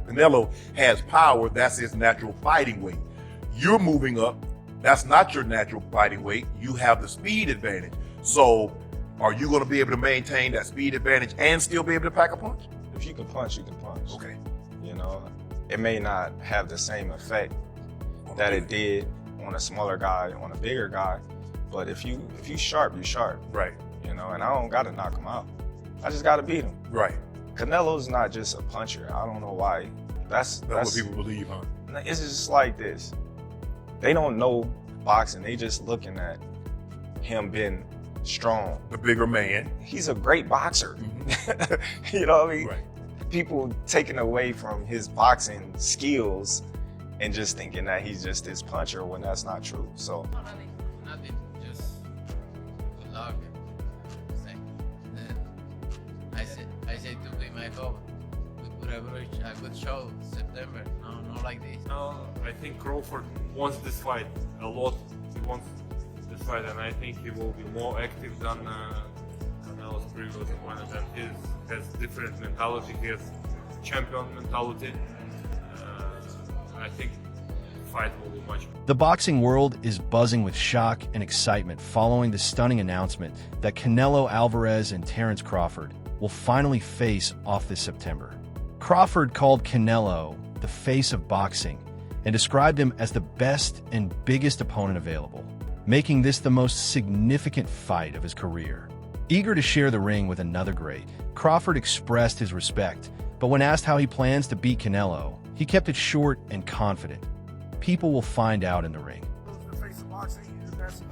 Canelo has power. That's his natural fighting weight. You're moving up. That's not your natural fighting weight. You have the speed advantage. So are you going to be able to maintain that speed advantage and still be able to pack a punch? If you can punch, you can punch. Okay. You know, it may not have the same effect that it did on a smaller guy, on a bigger guy, but if you sharp, you sharp. Right. You know, and I don't got to knock him out. I just got to beat him. Right. Canelo's not just a puncher. I don't know why. That's what people believe, huh? It's just like this. They don't know boxing. They just looking at him being strong. The bigger man. He's a great boxer. Mm-hmm. You know what I mean? Right. People taking away from his boxing skills and just thinking that he's just this puncher when that's not true. So nothing, just good luck. I said to him, I hope we could have reached a good show September. No, not like this. No, I think Crawford wants this fight a lot. He wants this fight, and I think he will be more active than Canelo's previous opponent. And he has different mentality. He has champion mentality. I think the fight will be much. The boxing world is buzzing with shock and excitement following the stunning announcement that Canelo Alvarez and Terence Crawford will finally face off this September. Crawford called Canelo the face of boxing and described him as the best and biggest opponent available, making this the most significant fight of his career. Eager to share the ring with another great, Crawford expressed his respect, but when asked how he plans to beat Canelo, he kept it short and confident. People will find out in the ring. The face of boxing, he's the best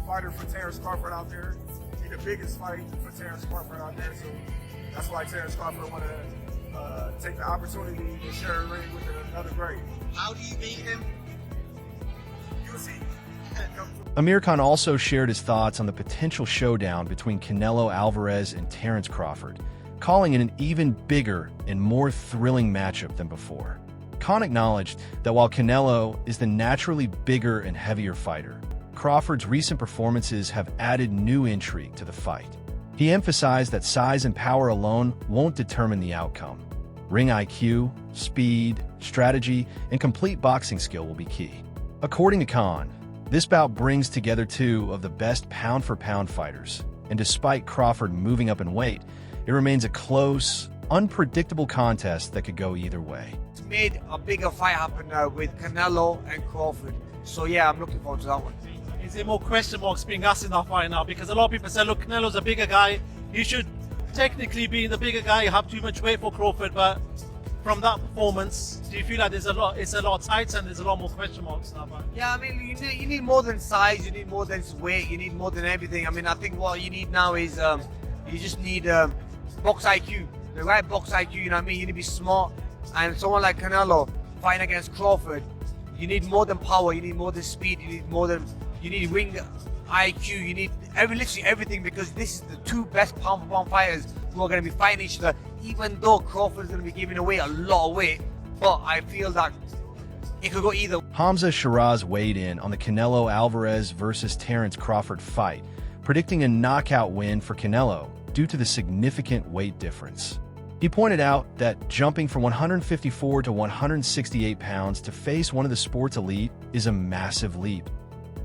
fighter for Terence Crawford out there. He's the biggest fight for Terence Crawford out there, so that's why Terence Crawford want to take the opportunity to share a ring with another great. How do you beat him? You'll see. Amir Khan also shared his thoughts on the potential showdown between Canelo Alvarez and Terence Crawford, calling it an even bigger and more thrilling matchup than before. Khan acknowledged that while Canelo is the naturally bigger and heavier fighter, Crawford's recent performances have added new intrigue to the fight. He emphasized that size and power alone won't determine the outcome. Ring IQ, speed, strategy, and complete boxing skill will be key. According to Khan, this bout brings together two of the best pound-for-pound fighters, and despite Crawford moving up in weight, it remains a close, unpredictable contest that could go either way. It's made a bigger fight happen now with Canelo and Crawford. So yeah, I'm looking forward to that one. Is there more question marks being asked in that fight now? Because a lot of people say, look, Canelo's a bigger guy. He should technically be the bigger guy, have too much weight for Crawford, but from that performance, do you feel like it's a lot tighter and there's a lot more question marks in that fight? Yeah, I mean, you need more than size, you need more than weight, you need more than everything. I mean, I think what you need now is you just need box IQ, the right box IQ, you know what I mean? You need to be smart. And someone like Canelo fighting against Crawford, you need more than power, you need more than speed, you need ring IQ, you need literally everything, because this is the two best pound-for-pound fighters who are going to be fighting each other, even though Crawford is going to be giving away a lot of weight. But I feel that it could go either. Hamza Shiraz weighed in on the Canelo Alvarez versus Terence Crawford fight, predicting a knockout win for Canelo due to the significant weight difference. He pointed out that jumping from 154 to 168 pounds to face one of the sport's elite is a massive leap,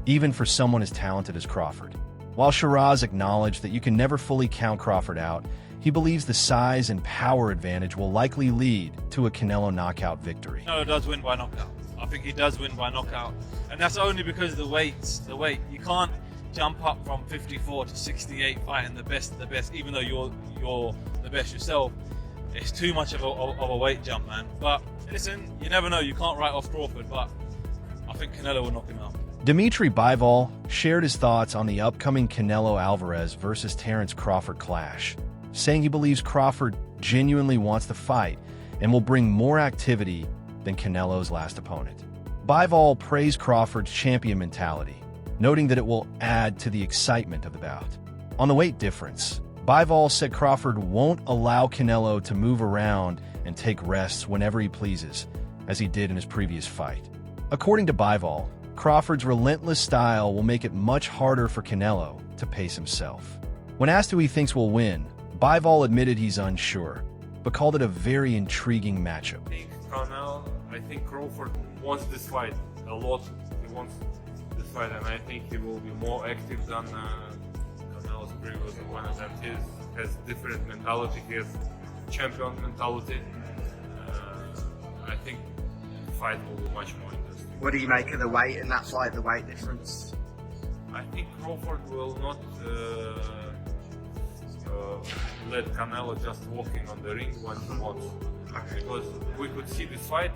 even for someone as talented as Crawford. While Shiraz acknowledged that you can never fully count Crawford out, he believes the size and power advantage will likely lead to a Canelo knockout victory. Canelo does win by knockout. I think he does win by knockout. And that's only because of the weight. You can't jump up from 54 to 68 fighting the best of the best, even though you're the best yourself. It's too much of a weight jump, man. But listen, you never know. You can't write off Crawford, but I think Canelo will knock him out. Dmitry Bivol shared his thoughts on the upcoming Canelo Alvarez versus Terence Crawford clash, saying he believes Crawford genuinely wants the fight and will bring more activity than Canelo's last opponent. Bivol praised Crawford's champion mentality, noting that it will add to the excitement of the bout. On the weight difference, Bivol said Crawford won't allow Canelo to move around and take rests whenever he pleases, as he did in his previous fight. According to Bivol, Crawford's relentless style will make it much harder for Canelo to pace himself. When asked who he thinks will win, Bivol admitted he's unsure, but called it a very intriguing matchup. I think Crawford wants this fight a lot. He wants this fight, and I think he will be more active than Canelo's previous opponent. And he has different mentality. He has champion mentality. I think the fight will be much more interesting. What do you make of the weight in that fight, the weight difference? I think Crawford will not let Canelo just walking on the ring when he wants. Because we could see this fight,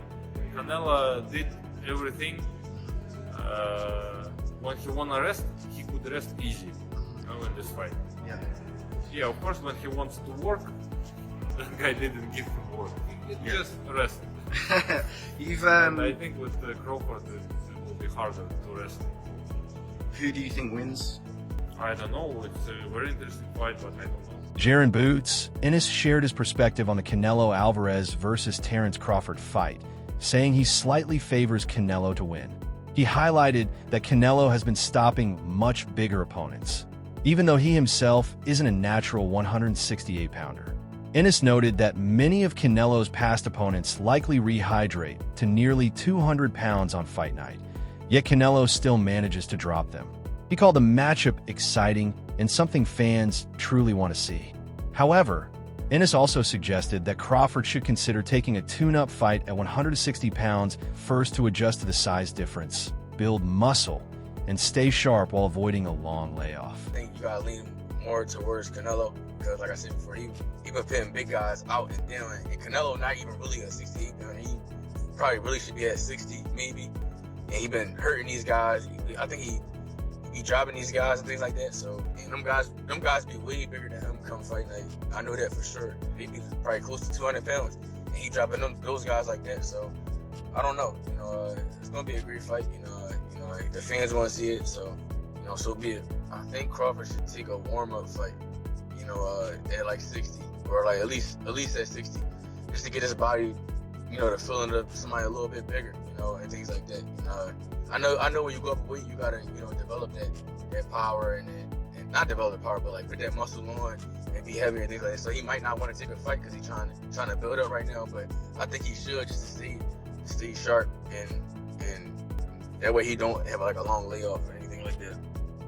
Canelo did everything. When he wanna rest, he could rest easy, in this fight. Yeah, of course, when he wants to work, that guy didn't give him work. He just rest. And I think with Crawford, it will be harder to rest. Who do you think wins? I don't know. It's a very interesting fight, but I don't know. Jaron Boots, Ennis shared his perspective on the Canelo Alvarez versus Terence Crawford fight, saying he slightly favors Canelo to win. He highlighted that Canelo has been stopping much bigger opponents, even though he himself isn't a natural 168-pounder. Ennis noted that many of Canelo's past opponents likely rehydrate to nearly 200 pounds on fight night, yet Canelo still manages to drop them. He called the matchup exciting and something fans truly want to see. However, Ennis also suggested that Crawford should consider taking a tune-up fight at 160 pounds first to adjust to the size difference, build muscle, and stay sharp while avoiding a long layoff. I think you gotta lean more towards Canelo because, like I said before, he been pitting big guys out and down, and Canelo not even really a 68 pounder. He probably really should be at 60 maybe, and he been hurting these guys. I think he dropping these guys and things like that. So, and them guys be way bigger than him come fight night. I know that for sure. He be probably close to 200 pounds, and he dropping those guys like that. So, I don't know. It's gonna be a great fight. The fans want to see it. So, so be it. I think Crawford should take a warm-up fight. At like 60, or like at least at 60, just to get his body, to fill up somebody a little bit bigger, and things like that. I know when you go up a weight, you gotta, develop that power and not develop the power, but like put that muscle on and be heavy and things like that. So he might not want to take a fight because he's trying to build up right now, but I think he should just to stay sharp and that way he don't have like a long layoff or anything like that.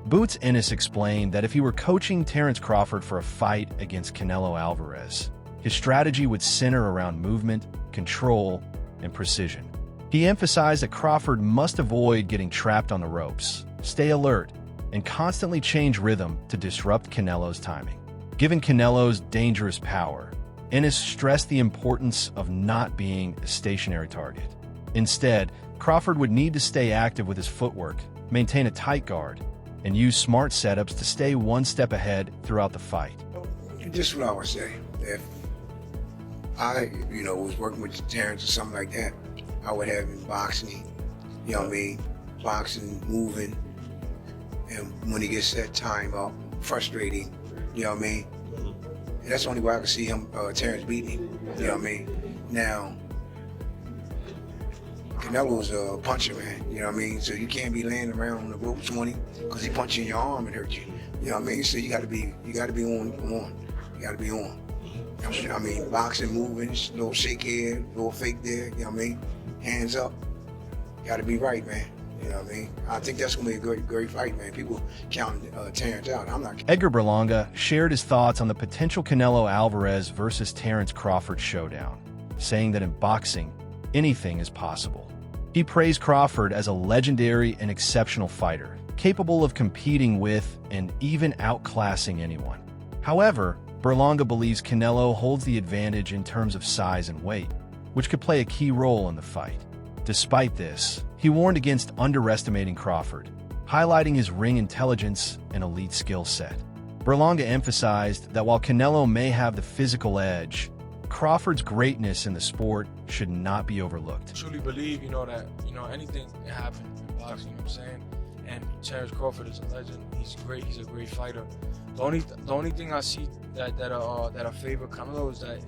Boots Ennis explained that if he were coaching Terence Crawford for a fight against Canelo Alvarez, his strategy would center around movement, control, and precision. He emphasized that Crawford must avoid getting trapped on the ropes, stay alert, and constantly change rhythm to disrupt Canelo's timing. Given Canelo's dangerous power, Ennis stressed the importance of not being a stationary target. Instead, Crawford would need to stay active with his footwork, maintain a tight guard, and use smart setups to stay one step ahead throughout the fight. This is what I would say. If I, was working with Terence or something like that, I would have him boxing, boxing, moving, and when he gets that time up, frustrating, And that's the only way I can see him, Terence beating him, Now, Canelo's a puncher, man, So you can't be laying around on the ropes 20 because he punch you in your arm and hurt you, So you gotta be on. You gotta be on. Boxing, moving, little shake here, little fake there, Hands up. You gotta be right, man. I think that's gonna be a great fight, man. People counting Terence out. I'm not. Edgar Berlanga shared his thoughts on the potential Canelo Alvarez versus Terence Crawford showdown, saying that in boxing, anything is possible. He praised Crawford as a legendary and exceptional fighter, capable of competing with and even outclassing anyone. However, Berlanga believes Canelo holds the advantage in terms of size and weight, which could play a key role in the fight. Despite this, he warned against underestimating Crawford, highlighting his ring intelligence and elite skill set. Berlanga emphasized that while Canelo may have the physical edge, Crawford's greatness in the sport should not be overlooked. I truly believe, that, anything can happen in boxing, what I'm saying? And Terence Crawford is a legend. He's great. He's a great fighter. The only thing I see that I favor Canelo is that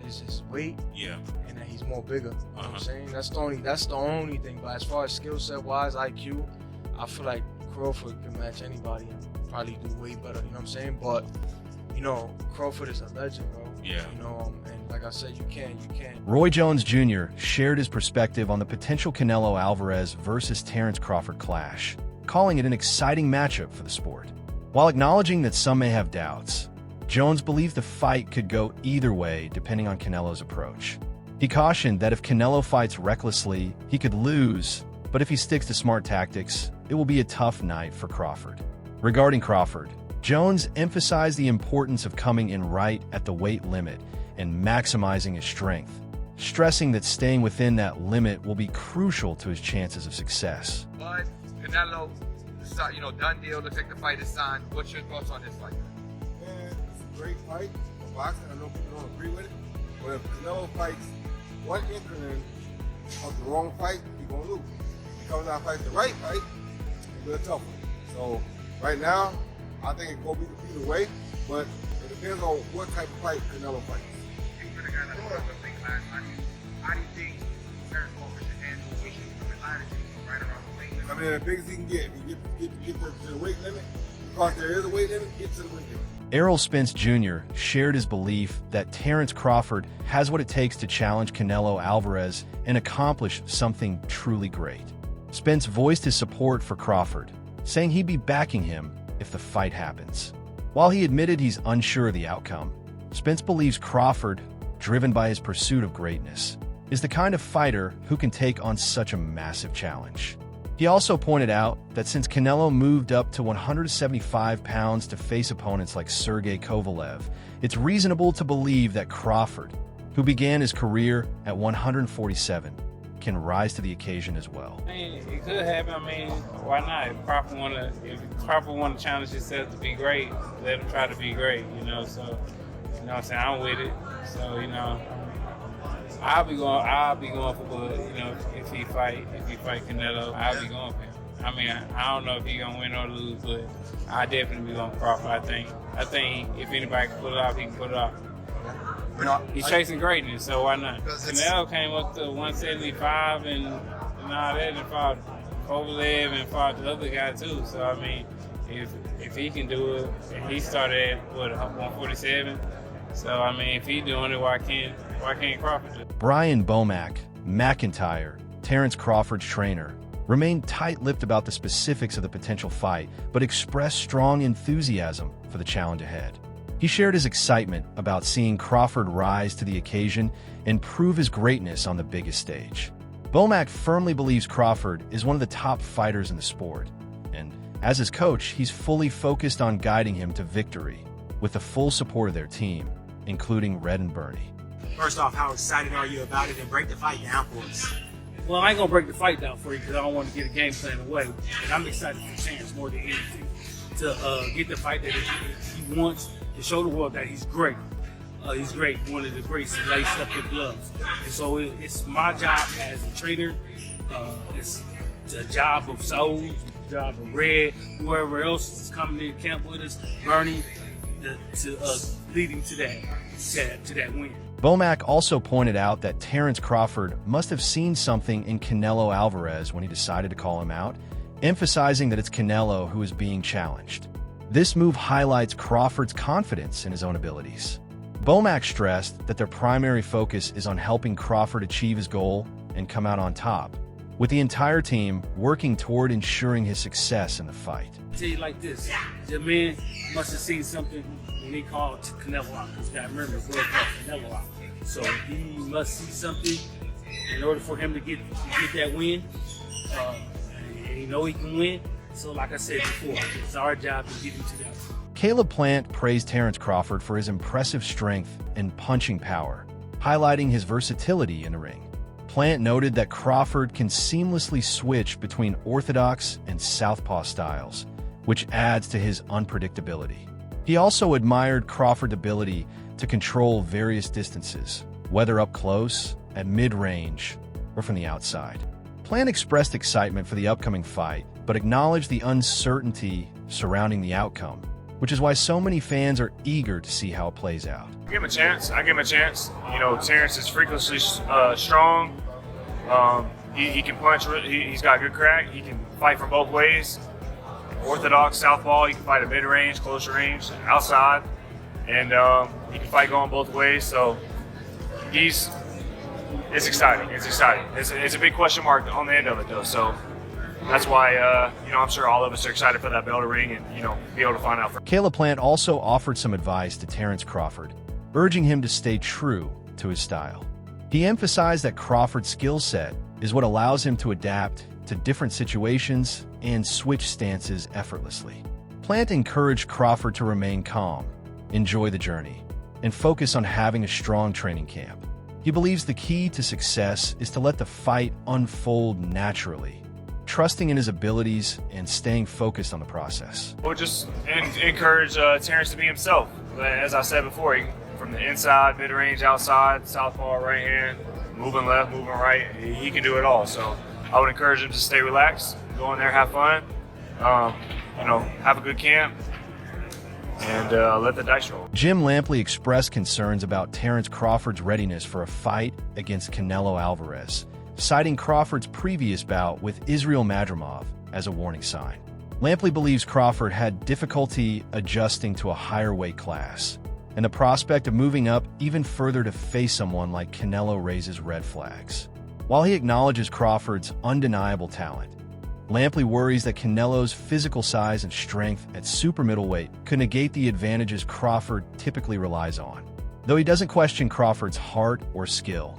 is his weight. Yeah. And that he's more bigger. You know what I'm saying? That's the only thing. But as far as skill set wise, IQ, I feel like Crawford can match anybody and probably do way better. You know what I'm saying? But Crawford is a legend, bro. Yeah. And like I said, you can't. Roy Jones Jr. shared his perspective on the potential Canelo Alvarez versus Terence Crawford clash, calling it an exciting matchup for the sport. While acknowledging that some may have doubts, Jones believes the fight could go either way depending on Canelo's approach. He cautioned that if Canelo fights recklessly, he could lose, but if he sticks to smart tactics, it will be a tough night for Crawford. Regarding Crawford, Jones emphasized the importance of coming in right at the weight limit and maximizing his strength, stressing that staying within that limit will be crucial to his chances of success. But Canelo, done deal. Looks like the fight is signed. What's your thoughts on this fight? Man, it's a great fight for boxing. I know people don't agree with it, but if Canelo fights one increment of the wrong fight, he's gonna lose. If he comes out and fights the right fight, it'll be a tough one. So right now, I think it will be either way, but it depends on what type of fight Canelo fights. You for the guy that put up a big last night, how do you think Terence Crawford should handle issues coming out of it right around the weight limit? I mean, as big as he can get, if he get to the weight limit, because there is a weight limit, get to the weight limit. Errol Spence Jr. shared his belief that Terence Crawford has what it takes to challenge Canelo Alvarez and accomplish something truly great. Spence voiced his support for Crawford, saying he'd be backing him if the fight happens. While he admitted he's unsure of the outcome, Spence believes Crawford, driven by his pursuit of greatness, is the kind of fighter who can take on such a massive challenge. He also pointed out that since Canelo moved up to 175 pounds to face opponents like Sergey Kovalev, it's reasonable to believe that Crawford, who began his career at 147, can rise to the occasion as well. I mean, it could happen. I mean, why not? If Crawford want to challenge himself to be great, let him try to be great, So, you know what I'm saying? I'm with it. So, I'll be going for Bud, if he fight Canelo, I'll be going for him. I mean, I don't know if he's gonna win or lose, but I definitely be going for Crawford. I think if anybody can pull it off, he can pull it off. He's chasing greatness, so why not? Canelo came up to 175 and all that, and fought Kovalev and fought the other guy too. So I mean, if he can do it, and he started at 147. So I mean, if he's doing it, why can't Crawford do it? Brian Bomack, McIntyre, Terence Crawford's trainer, remained tight-lipped about the specifics of the potential fight, but expressed strong enthusiasm for the challenge ahead. He shared his excitement about seeing Crawford rise to the occasion and prove his greatness on the biggest stage. Bomack firmly believes Crawford is one of the top fighters in the sport, and as his coach, he's fully focused on guiding him to victory, with the full support of their team, including Red and Bernie. First off, how excited are you about it, and break the fight down for us? Well, I ain't gonna break the fight down for you because I don't want to get a game plan away. And I'm excited for Terence more than anything to get the fight that he wants, to show the world that he's great. He's great, one of the greats laced up in gloves. And so it's my job as a trainer. It's the job of Soul, the job of Red, whoever else is coming in camp with us, Bernie, to lead him to that win. Bomack also pointed out that Terence Crawford must have seen something in Canelo Alvarez when he decided to call him out, emphasizing that it's Canelo who is being challenged. This move highlights Crawford's confidence in his own abilities. Bomack stressed that their primary focus is on helping Crawford achieve his goal and come out on top, with the entire team working toward ensuring his success in the fight. I'll tell you like this, the man must have seen something when he called Canelo out. Because you got to remember, it's called Canelo out. So he must see something in order for him to get that win. And he know he can win. So like I said before, it's our job to get him to that. Caleb Plant praised Terence Crawford for his impressive strength and punching power, highlighting his versatility in the ring. Plant noted that Crawford can seamlessly switch between orthodox and southpaw styles, which adds to his unpredictability. He also admired Crawford's ability to control various distances, whether up close, at mid-range, or from the outside. Plant expressed excitement for the upcoming fight, but acknowledged the uncertainty surrounding the outcome, which is why so many fans are eager to see how it plays out. Give him a chance. I give him a chance. Terence is freakishly strong. He can punch. He's got good crack. He can fight from both ways. Orthodox, southpaw. He can fight at mid-range, closer range, outside. And he can fight going both ways. So it's exciting. It's exciting. It's a big question mark on the end of it, though. So that's why, I'm sure all of us are excited for that bell to ring and, be able to find out. Caleb Plant also offered some advice to Terence Crawford, urging him to stay true to his style. He emphasized that Crawford's skill set is what allows him to adapt to different situations and switch stances effortlessly. Plant encouraged Crawford to remain calm, enjoy the journey, and focus on having a strong training camp. He believes the key to success is to let the fight unfold naturally, trusting in his abilities and staying focused on the process. We'll just encourage Terence to be himself. As I said before, from the inside, mid-range, outside, southpaw, right hand, moving left, moving right, he can do it all. So I would encourage him to stay relaxed, go in there, have fun, have a good camp, and let the dice roll. Jim Lampley expressed concerns about Terence Crawford's readiness for a fight against Canelo Alvarez, citing Crawford's previous bout with Israel Madrimov as a warning sign. Lampley believes Crawford had difficulty adjusting to a higher weight class, and the prospect of moving up even further to face someone like Canelo raises red flags. While he acknowledges Crawford's undeniable talent, Lampley worries that Canelo's physical size and strength at super middleweight could negate the advantages Crawford typically relies on. Though he doesn't question Crawford's heart or skill,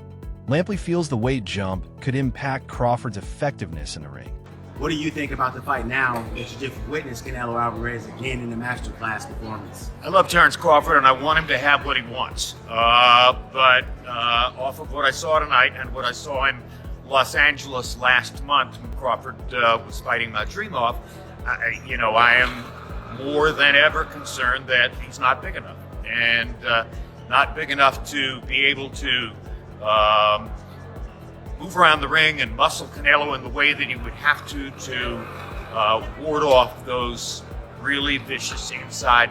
Lampley feels the weight jump could impact Crawford's effectiveness in the ring. What do you think about the fight now that you just witnessed Canelo Alvarez again in the masterclass performance? I love Terence Crawford, and I want him to have what he wants. But off of what I saw tonight and what I saw in Los Angeles last month when Crawford was fighting Madrimov, I am more than ever concerned that he's not big enough, and not big enough to be able to move around the ring and muscle Canelo in the way that he would have to ward off those really vicious inside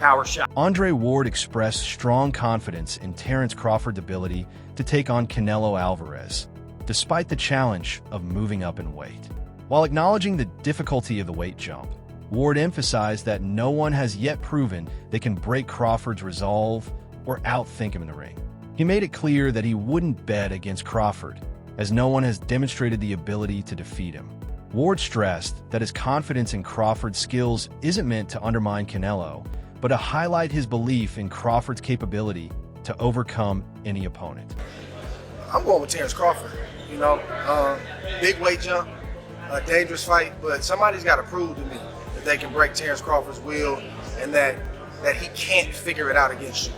power shots. Andre Ward expressed strong confidence in Terence Crawford's ability to take on Canelo Alvarez, despite the challenge of moving up in weight. While acknowledging the difficulty of the weight jump, Ward emphasized that no one has yet proven they can break Crawford's resolve or outthink him in the ring. He made it clear that he wouldn't bet against Crawford, as no one has demonstrated the ability to defeat him. Ward stressed that his confidence in Crawford's skills isn't meant to undermine Canelo, but to highlight his belief in Crawford's capability to overcome any opponent. I'm going with Terence Crawford. Big weight jump, a dangerous fight, but somebody's got to prove to me that they can break Terence Crawford's will and that he can't figure it out against you.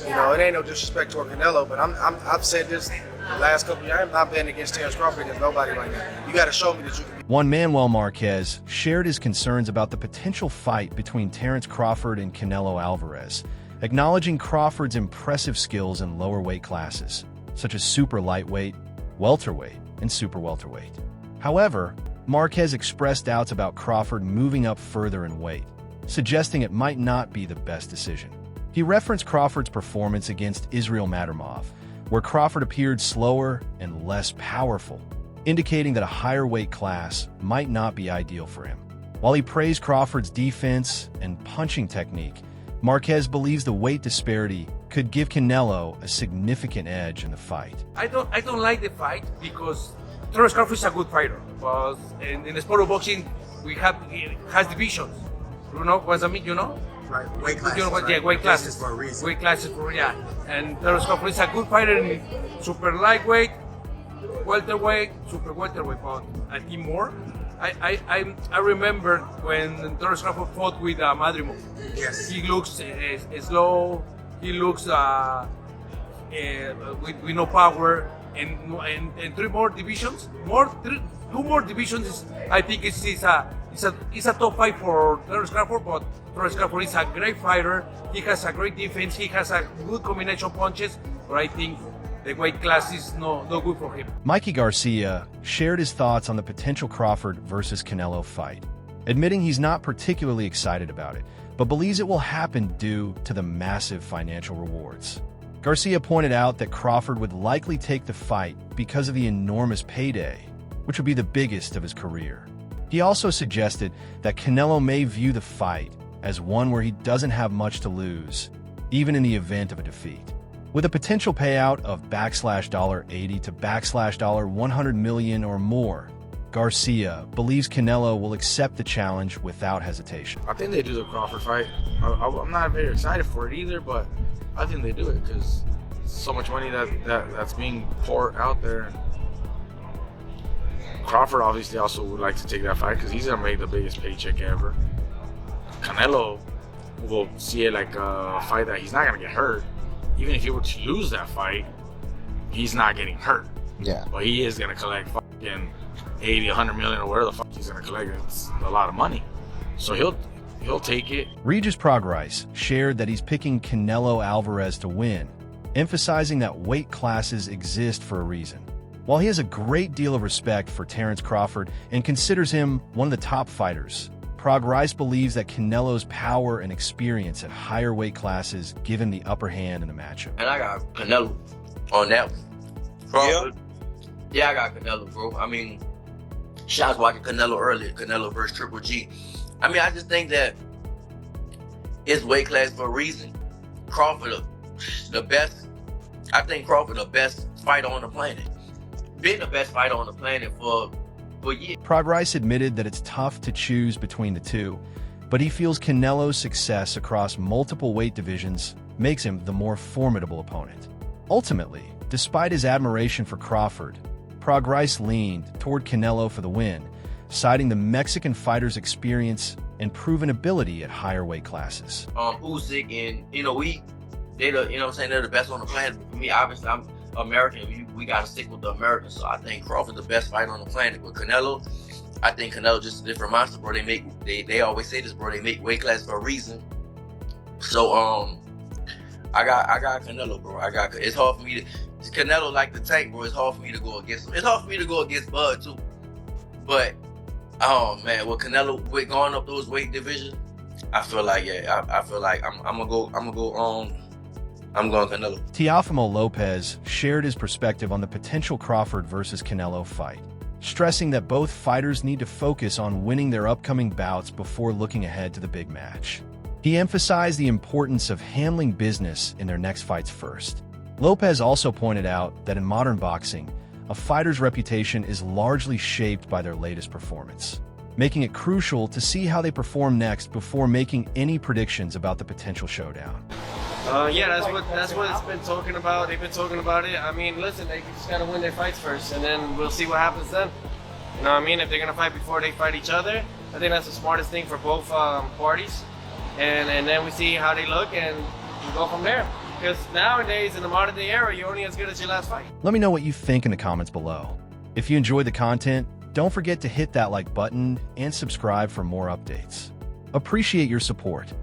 It ain't no disrespect toward Canelo, but I've said this the last couple of years. I'm not betting against Terence Crawford against nobody right now. You got to show me that you can. One Manuel Marquez shared his concerns about the potential fight between Terence Crawford and Canelo Alvarez, acknowledging Crawford's impressive skills in lower weight classes, such as super lightweight, welterweight, and super welterweight. However, Marquez expressed doubts about Crawford moving up further in weight, suggesting it might not be the best decision. He referenced Crawford's performance against Israel Madrimov, where Crawford appeared slower and less powerful, indicating that a higher weight class might not be ideal for him. While he praised Crawford's defense and punching technique, Marquez believes the weight disparity could give Canelo a significant edge in the fight. I don't like the fight because Terence Crawford is a good fighter. But in the sport of boxing, it has divisions. What's that mean? Right, weight classes. Right? Yeah, weight classes for a reason. Weight classes and Terence Crawford is a good fighter in super lightweight, welterweight, super welterweight. But I think more. I remember when Terence Crawford fought with Madrimov. Yes. He looks slow. He looks with no power. And three more divisions. Two more divisions. I think it's a top fight for Terence Crawford. But Terence Crawford is a great fighter. He has a great defense. He has a good combination punches. But I think the weight class is no good for him. Mikey Garcia shared his thoughts on the potential Crawford versus Canelo fight, admitting he's not particularly excited about it, but believes it will happen due to the massive financial rewards. Garcia pointed out that Crawford would likely take the fight because of the enormous payday, which would be the biggest of his career. He also suggested that Canelo may view the fight as one where he doesn't have much to lose, even in the event of a defeat. With a potential payout of $80 to $100 million or more, Garcia believes Canelo will accept the challenge without hesitation. I think they do the Crawford fight. I'm not very excited for it either, but I think they do it because so much money that's being poured out there. Crawford obviously also would like to take that fight because he's gonna make the biggest paycheck ever. Canelo will see it like a fight that he's not gonna get hurt. Even if he were to lose that fight, he's not getting hurt. Yeah. But he is gonna collect fucking 80, 100 million or whatever the fuck he's gonna collect. It's a lot of money. So he'll take it. Regis Prograis shared that he's picking Canelo Alvarez to win, emphasizing that weight classes exist for a reason. While he has a great deal of respect for Terence Crawford and considers him one of the top fighters, Prograis believes that Canelo's power and experience at higher weight classes give him the upper hand in the matchup. And I got Canelo on that one. Crawford. Yeah, I got Canelo, bro. I mean, I was watching Canelo earlier, Canelo versus Triple G. I mean, I just think that it's weight class for a reason. Crawford, the best. I think Crawford, the best fighter on the planet. Been the best fighter on the planet for years. Prograis admitted that it's tough to choose between the two, but he feels Canelo's success across multiple weight divisions makes him the more formidable opponent. Ultimately, despite his admiration for Crawford, Prograis leaned toward Canelo for the win, citing the Mexican fighter's experience and proven ability at higher weight classes. Usyk and they're the best on the planet. For me, obviously, I'm American. We gotta stick with the Americans. So I think Crawford's the best fighter on the planet. With Canelo, I think Canelo just a different monster, bro. They always say this, bro. They make weight class for a reason. So I got Canelo, bro. It's hard for me to. Canelo like the tank, bro. It's hard for me to go against him. It's hard for me to go against Bud too. But man, with Canelo going up those weight divisions, I feel like I'm going Canelo. Teofimo Lopez shared his perspective on the potential Crawford versus Canelo fight, stressing that both fighters need to focus on winning their upcoming bouts before looking ahead to the big match. He emphasized the importance of handling business in their next fights first. Lopez also pointed out that in modern boxing, a fighter's reputation is largely shaped by their latest performance, making it crucial to see how they perform next before making any predictions about the potential showdown. Yeah, that's what it's been talking about. They've been talking about it. I mean, listen, they just gotta win their fights first, and then we'll see what happens then. You know what I mean? If they're gonna fight before they fight each other, I think that's the smartest thing for both parties. And then we see how they look, and we go from there. Because nowadays, in the modern day era, you're only as good as your last fight. Let me know what you think in the comments below. If you enjoyed the content, don't forget to hit that like button and subscribe for more updates. Appreciate your support.